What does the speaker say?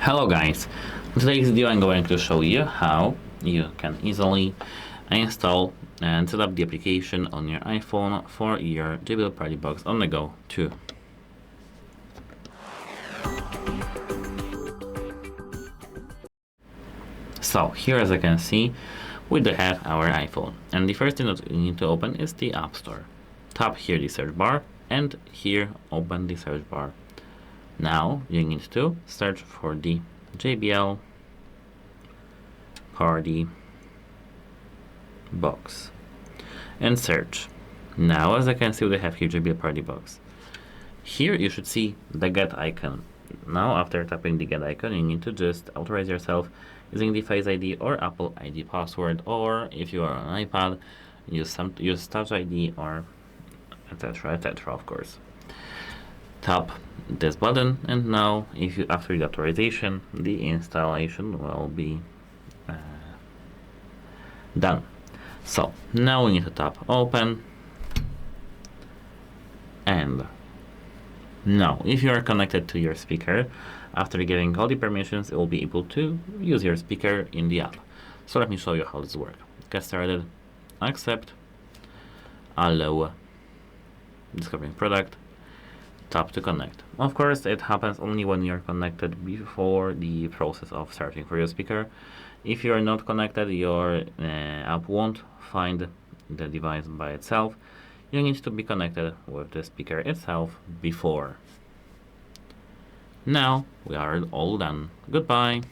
Hello guys, in today's video I'm going to show you how you can easily install and set up the application on your iPhone for your JBL Partybox on the go 2. So here, as I can see, we do have our iPhone, and the first thing that you need to open is the App Store. Tap here the search bar and here open the search bar. Now you need to search for the JBL Partybox and search. Now, as I can see, we have here JBL Partybox. Here you should see the get icon. Now, after tapping the get icon, you need to just authorize yourself using the Face ID or Apple ID password, or if you are on an iPad, use Touch ID or etc. of course. Tap this button, and now after the authorization, the installation will be done. So now we need to tap open, and now if you are connected to your speaker, after giving all the permissions, it will be able to use your speaker in the app. So let me show you how this works. Get started, accept, allow, discovering product, tap to connect. Of course, it happens only when you're connected before the process of searching for your speaker. If you are not connected, your app won't find the device by itself. You need to be connected with the speaker itself before. Now we are all done. Goodbye.